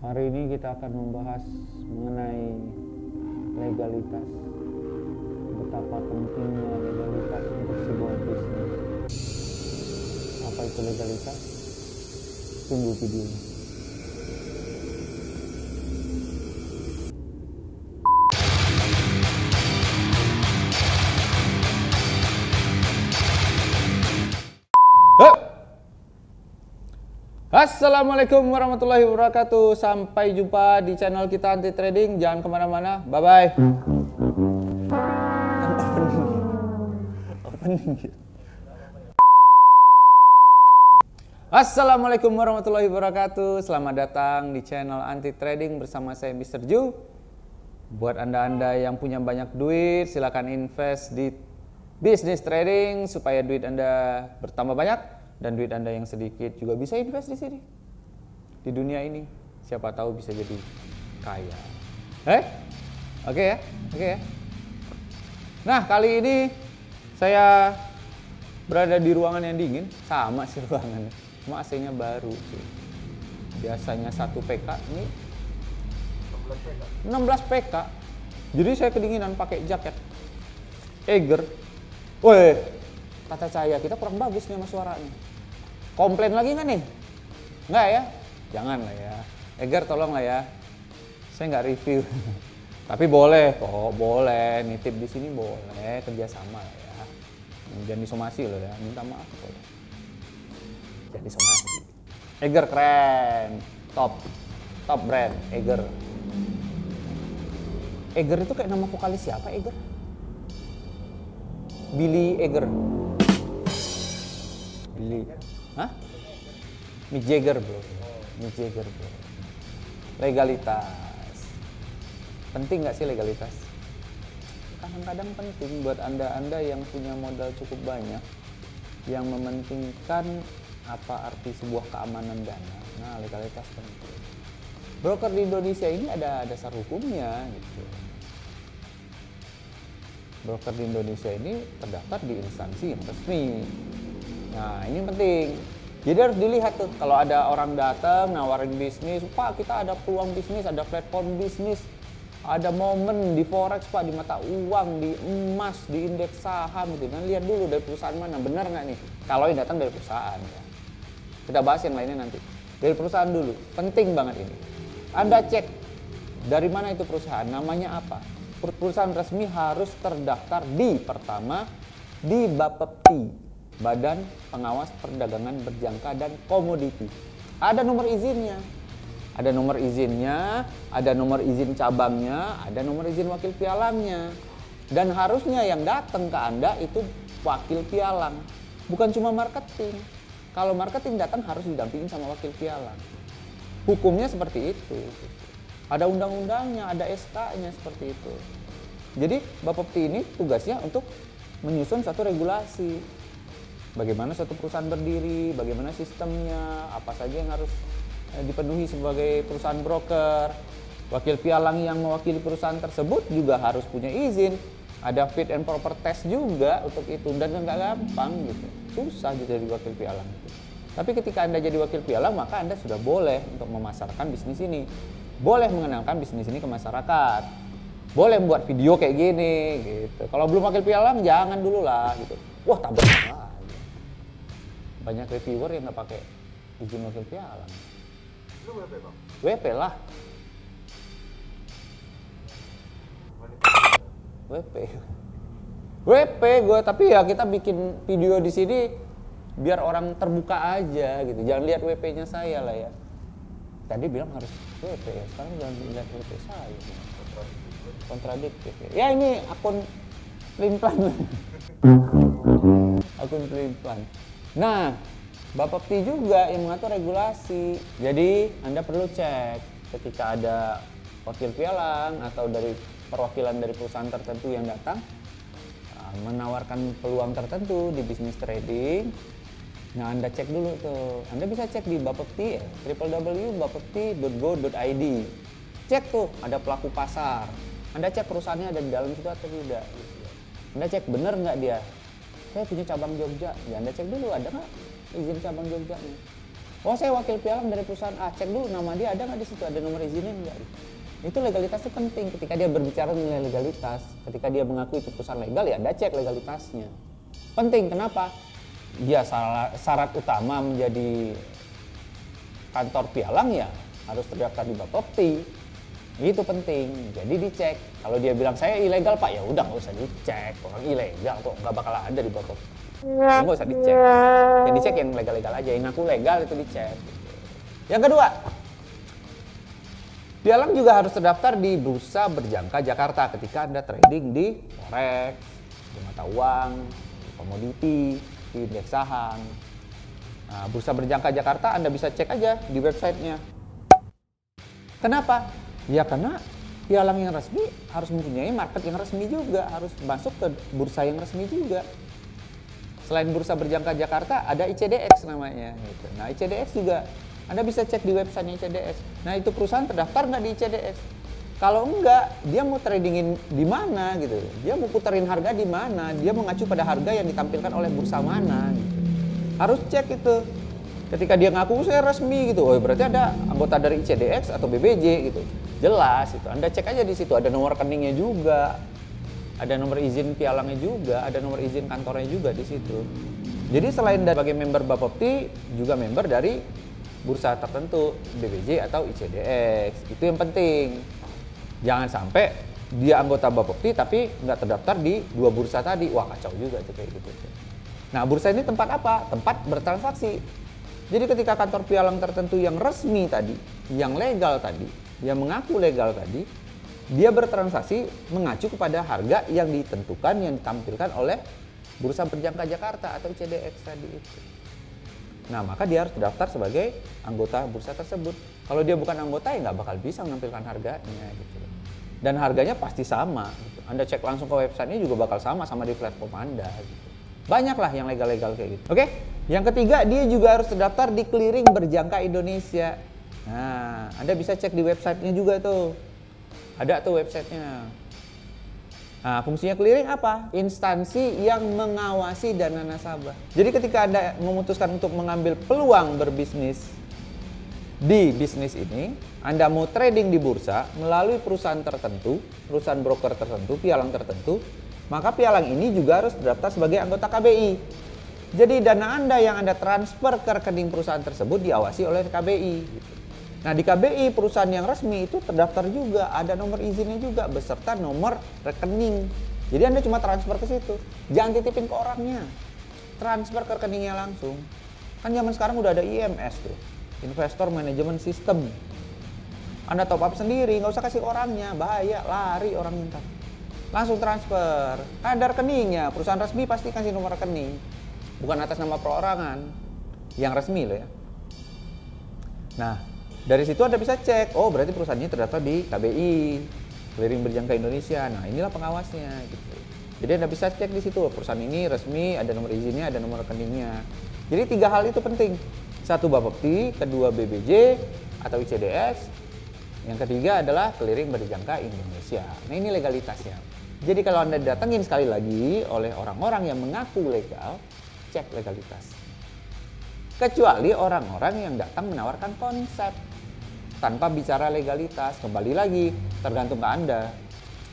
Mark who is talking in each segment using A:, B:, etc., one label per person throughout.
A: Hari ini kita akan membahas mengenai legalitas. Betapa pentingnya legalitas untuk sebuah bisnis. Apa itu legalitas? Tunggu videonya. Assalamualaikum warahmatullahi wabarakatuh. Sampai jumpa di channel kita Anti Trading. Jangan kemana-mana. Bye-bye. Assalamualaikum warahmatullahi wabarakatuh. Selamat datang di channel Anti Trading bersama saya Mr. Ju. Buat anda-anda yang punya banyak duit, silakan invest di bisnis trading supaya duit anda bertambah banyak. Dan duit anda yang sedikit juga bisa invest di sini. Di dunia ini, siapa tahu bisa jadi kaya. Oke ya. Nah, kali ini saya berada di ruangan yang dingin. Sama sih ruangannya, cuma AC-nya baru sih. Biasanya 1 PK, ini 16 PK. Jadi saya kedinginan pakai jaket Eiger. Weh, kata saya kita kurang bagus nih sama suaranya. Komplain lagi nggak nih? Nggak ya? Jangan lah ya. Eiger tolong lah ya. Saya nggak review. Tapi boleh kok, boleh. Nitip di sini boleh, kerjasama lah ya. Jangan disomasi loh ya, minta maaf kok. Jangan disomasi. Eiger keren, top brand Eiger. Eiger itu kayak nama vokalis siapa Eiger? Billy Eiger. Billy. Hah? Mick Jagger bro. Legalitas. Penting nggak sih legalitas? Kadang-kadang penting buat anda yang punya modal cukup banyak, yang mementingkan apa arti sebuah keamanan dana. Nah, legalitas penting. Broker di Indonesia ini ada dasar hukumnya gitu. Broker di Indonesia ini terdaftar di instansi yang resmi. Nah, ini penting. Jadi harus dilihat tuh, kalau ada orang datang nawarin bisnis, Pak kita ada peluang bisnis, ada platform bisnis, ada momen di forex Pak, di mata uang, di emas, di indeks saham gitu. Nah, lihat dulu dari perusahaan mana, benar nggak nih? Kalau yang datang dari perusahaan ya. Kita bahas yang lainnya nanti. Dari perusahaan dulu, penting banget ini. Anda cek dari mana itu perusahaan, namanya apa. Perusahaan resmi harus terdaftar pertama di Bapepti, Badan Pengawas Perdagangan Berjangka dan Komoditi. Ada nomor izinnya, ada nomor izin cabangnya, ada nomor izin wakil pialangnya. Dan harusnya yang datang ke Anda itu wakil pialang, bukan cuma marketing. Kalau marketing datang harus didampingin sama wakil pialang. Hukumnya seperti itu. Ada undang-undangnya, ada SK-nya seperti itu. Jadi Bapepti ini tugasnya untuk menyusun satu regulasi. Bagaimana suatu perusahaan berdiri, bagaimana sistemnya, apa saja yang harus dipenuhi sebagai perusahaan broker. Wakil pialang yang mewakili perusahaan tersebut juga harus punya izin. Ada fit and proper test juga untuk itu, dan nggak gampang gitu. Susah gitu jadi wakil pialang gitu. Tapi ketika Anda jadi wakil pialang, maka Anda sudah boleh untuk memasarkan bisnis ini. Boleh mengenalkan bisnis ini ke masyarakat. Boleh membuat video kayak gini gitu. Kalau belum wakil pialang jangan dulu lah gitu. Wah, tabrak lah. Banyak reviewer yang nggak pakai izin wakil pialang.
B: Lu WP bang?
A: WP lah. WP gue, tapi ya kita bikin video di sini biar orang terbuka aja gitu. Jangan lihat WP-nya saya lah ya. Tadi bilang harus WP ya, sekarang jangan lihat WP saya. Kontradiktif ya. Ya ini akun pelin-pelan. Akun pelin-pelan. Nah, Bapepti juga yang mengatur regulasi. Jadi Anda perlu cek ketika ada wakil pialang atau dari perwakilan dari perusahaan tertentu yang datang menawarkan peluang tertentu di bisnis trading. Nah, Anda cek dulu tuh. Anda bisa cek di Bapepti ya, www.bapepti.go.id. Cek tuh, ada pelaku pasar. Anda cek perusahaannya ada di dalam situ atau tidak. Anda cek bener nggak dia. Saya punya cabang Jogja, ya Anda cek dulu ada nggak izin cabang Jogjanya. Oh saya wakil pialang dari perusahaan A, cek dulu nama dia ada nggak di situ, ada nomor izinnya nggak? Itu legalitas itu penting ketika dia berbicara mengenai legalitas. Ketika dia mengaku itu perusahaan legal ya Anda cek legalitasnya. Penting, kenapa? Ya syarat utama menjadi kantor pialang ya harus terdaftar di Bapepti. Itu penting, jadi dicek. Kalau dia bilang saya ilegal Pak, ya udah nggak usah dicek. Orang ilegal kok nggak bakal ada di Bapepti. Nggak usah dicek. Yang dicek yang legal-legal aja, yang ngaku legal itu dicek. Yang kedua, pialang juga harus terdaftar di Bursa Berjangka Jakarta ketika Anda trading di forex, di mata uang, di komoditi, di indeks saham. Nah, Bursa Berjangka Jakarta Anda bisa cek aja di websitenya. Kenapa? Ya karena pialang yang resmi harus mempunyai market yang resmi juga, harus masuk ke bursa yang resmi juga. Selain Bursa Berjangka Jakarta, ada ICDX namanya. Gitu. Nah ICDX juga Anda bisa cek di websitenya ICDX. Nah itu perusahaan terdaftar nggak di ICDX? Kalau enggak, dia mau tradingin di mana gitu? Dia mau puterin harga di mana? Dia mengacu pada harga yang ditampilkan oleh bursa mana? Gitu. Harus cek itu. Ketika dia ngaku saya resmi gitu, oh berarti ada anggota dari ICDX atau BBJ gitu. Jelas itu. Anda cek aja di situ, ada nomor rekeningnya juga. Ada nomor izin pialangnya juga, ada nomor izin kantornya juga di situ. Jadi selain sebagai member Bapepti, juga member dari bursa tertentu, BBJ atau ICDX. Itu yang penting. Jangan sampai dia anggota Bapepti tapi nggak terdaftar di dua bursa tadi. Wah kacau juga tuh kayak gitu. Nah bursa ini tempat apa? Tempat bertransaksi. Jadi ketika kantor pialang tertentu yang resmi tadi, yang legal tadi, yang mengaku legal tadi, dia bertransaksi mengacu kepada harga yang ditentukan, yang ditampilkan oleh Bursa Berjangka Jakarta atau ICDX tadi itu. Nah maka dia harus terdaftar sebagai anggota bursa tersebut. Kalau dia bukan anggota ya nggak bakal bisa menampilkan harganya gitu. Dan harganya pasti sama. Gitu. Anda cek langsung ke websitenya juga bakal sama di platform Anda. Gitu. Banyak lah yang legal-legal kayak gitu. Oke, yang ketiga dia juga harus terdaftar di Clearing Berjangka Indonesia. Nah, Anda bisa cek di websitenya juga tuh. Ada tuh websitenya. Nah, fungsinya clearing apa? Instansi yang mengawasi dana nasabah. Jadi ketika Anda memutuskan untuk mengambil peluang berbisnis di bisnis ini, Anda mau trading di bursa melalui perusahaan tertentu, perusahaan broker tertentu, pialang tertentu, maka pialang ini juga harus terdaftar sebagai anggota KBI. Jadi dana Anda yang Anda transfer ke rekening perusahaan tersebut diawasi oleh KBI. Nah di KBI perusahaan yang resmi itu terdaftar juga, ada nomor izinnya juga beserta nomor rekening. Jadi Anda cuma transfer ke situ, jangan titipin ke orangnya, transfer ke rekeningnya langsung. Kan zaman sekarang udah ada IMS tuh, Investor Management System. Anda top up sendiri, nggak usah kasih orangnya, bahaya, lari orang minta. Langsung transfer, ada rekeningnya, perusahaan resmi pasti kasih nomor rekening, bukan atas nama perorangan, yang resmi loh ya. Nah, dari situ Anda bisa cek, oh berarti perusahaannya terdaftar di KBI, Clearing Berjangka Indonesia. Nah, inilah pengawasnya gitu. Jadi Anda bisa cek di situ, perusahaan ini resmi, ada nomor izinnya, ada nomor rekeningnya. Jadi 3 hal itu penting. 1 Bapepti, kedua BBJ atau ICDX, yang ketiga adalah Clearing Berjangka Indonesia. Nah, ini legalitasnya. Jadi kalau Anda datangin sekali lagi oleh orang-orang yang mengaku legal, cek legalitas. Kecuali orang-orang yang datang menawarkan konsep tanpa bicara legalitas. Kembali lagi, tergantung ke Anda.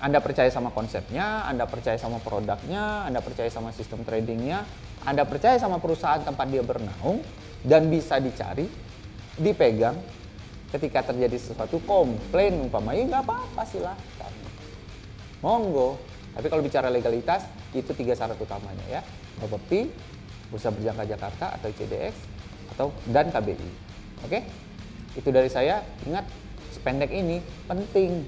A: Anda percaya sama konsepnya, Anda percaya sama produknya, Anda percaya sama sistem tradingnya, Anda percaya sama perusahaan tempat dia bernaung, dan bisa dicari, dipegang. Ketika terjadi sesuatu komplain umpamanya, nggak apa-apa silahkan. Monggo. Tapi kalau bicara legalitas, itu 3 syarat utamanya ya. Bapepti, Bursa Berjangka Jakarta atau ICDX, dan KBI. Oke? Itu dari saya. Ingat, sependek ini penting.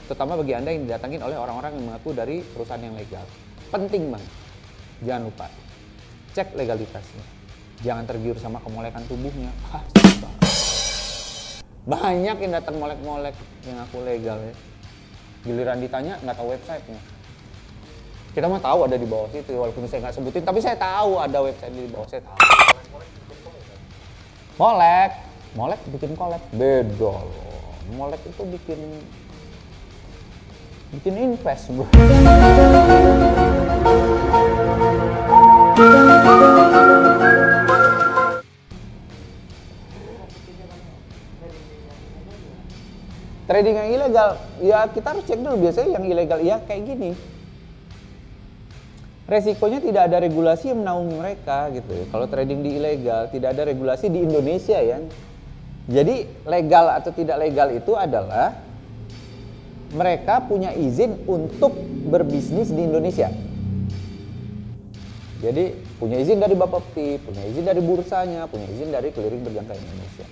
A: Terutama bagi Anda yang didatangin oleh orang-orang yang mengaku dari perusahaan yang legal. Penting banget. Jangan lupa, cek legalitasnya. Jangan tergiur sama kemolekan tubuhnya. Banyak yang datang molek-molek yang ngaku legal ya. Giliran ditanya nggak tahu websitenya. Kita mah tahu ada di bawah situ, walaupun saya nggak sebutin, tapi saya tahu ada website di bawah, saya tahu. Molek bikin kolek beda loh. Molek itu bikin invest bro. Trading yang ilegal, ya kita harus cek dulu. Biasanya yang ilegal ya kayak gini. Resikonya tidak ada regulasi yang menaungi mereka gitu. Kalau trading di ilegal, tidak ada regulasi di Indonesia ya. Jadi legal atau tidak legal itu adalah mereka punya izin untuk berbisnis di Indonesia. Jadi punya izin dari Bapepti, punya izin dari bursanya, punya izin dari clearing berjangka Indonesia.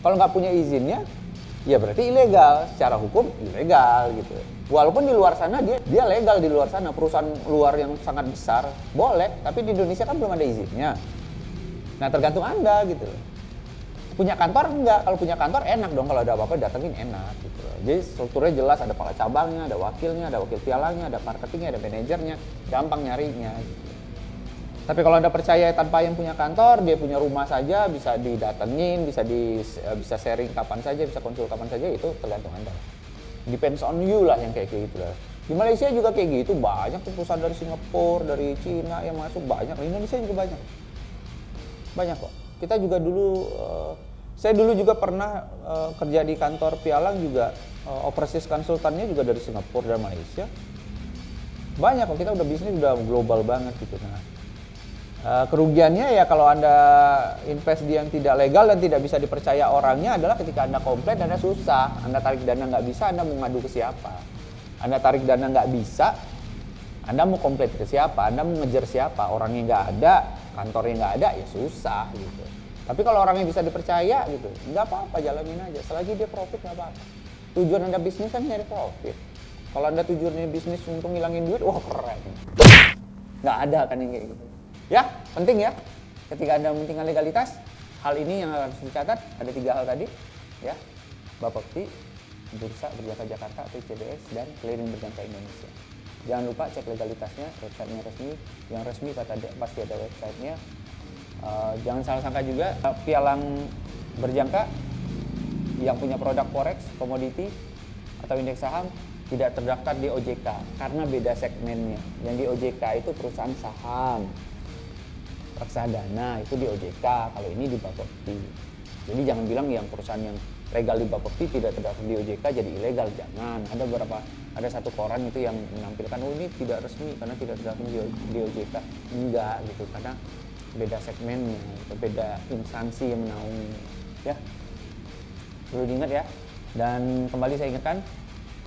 A: Kalau nggak punya izinnya, ya berarti ilegal. Secara hukum ilegal gitu. Walaupun di luar sana dia legal, di luar sana perusahaan luar yang sangat besar boleh, tapi di Indonesia kan belum ada izinnya. Nah tergantung Anda gitu. Punya kantor enggak? Kalau punya kantor enak dong, kalau ada apa-apa datengin enak gitu. Jadi strukturnya jelas, ada kepala cabangnya, ada wakil pialanya, ada marketingnya, ada manajernya, gampang nyarinya gitu. Tapi kalau Anda percaya tanpa yang punya kantor, dia punya rumah saja, bisa didatengin, bisa sharing kapan saja, bisa konsul kapan saja, itu tergantung Anda. Depends on you lah yang kayak gitu lah. Di Malaysia juga kayak gitu, banyak perusahaan dari Singapura, dari Cina yang masuk banyak, di Indonesia juga banyak. Banyak kok. Kita juga dulu, saya dulu juga pernah kerja di kantor Pialang juga, overseas konsultannya juga dari Singapura dan Malaysia. Banyak kok, kita udah bisnis udah global banget gitu. Nah, kerugiannya ya kalau Anda invest di yang tidak legal dan tidak bisa dipercaya orangnya adalah ketika Anda komplain, Anda susah. Anda tarik dana nggak bisa, Anda mau ngadu ke siapa? Anda tarik dana nggak bisa, Anda mau komplain ke siapa? Anda mau ngejar siapa? Orangnya nggak ada, kantornya nggak ada, ya susah gitu. Tapi kalau orangnya bisa dipercaya gitu, nggak apa-apa, jalanin aja. Selagi dia profit nggak apa-apa. Tujuan Anda bisnis kan nyari profit. Kalau Anda tujuannya bisnis untuk ngilangin duit, wah keren. Nggak ada kan yang kayak gitu. Ya, penting ya. Ketika Anda mementingkan legalitas, hal ini yang harus dicatat, ada 3 hal tadi, ya. Bapepti, Bursa Berjangka Jakarta atau CBS, dan Clearing Berjangka Indonesia. Jangan lupa cek legalitasnya, websitenya resmi. Yang resmi pasti ada websitenya. Jangan salah sangka juga, pialang berjangka yang punya produk forex, komoditi, atau indeks saham tidak terdaftar di OJK karena beda segmennya. Yang di OJK itu perusahaan saham, reksadana itu di OJK, kalau ini di Bapepti. Jadi jangan bilang yang perusahaan yang legal di Bapepti tidak terdaftar di OJK jadi ilegal, jangan. Ada satu koran itu yang menampilkan ini tidak resmi karena tidak terdaftar di OJK. Enggak gitu, karena beda segmennya, beda instansi yang menaungi. Ya, perlu diingat ya. Dan kembali saya ingatkan,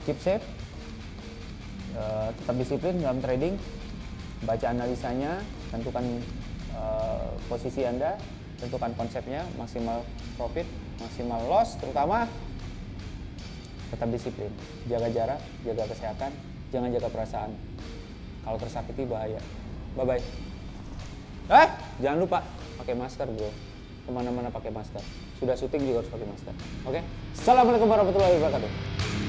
A: keep safe, tetap disiplin dalam trading, baca analisanya, tentukan posisi Anda, tentukan konsepnya, maksimal profit, maksimal loss, terutama tetap disiplin, jaga jarak, jaga kesehatan, jangan jaga perasaan. Kalau tersakiti bahaya. Bye bye. Jangan lupa pakai masker bro, kemana-mana pakai masker. Sudah syuting juga harus pakai masker. Oke? Assalamualaikum warahmatullahi wabarakatuh.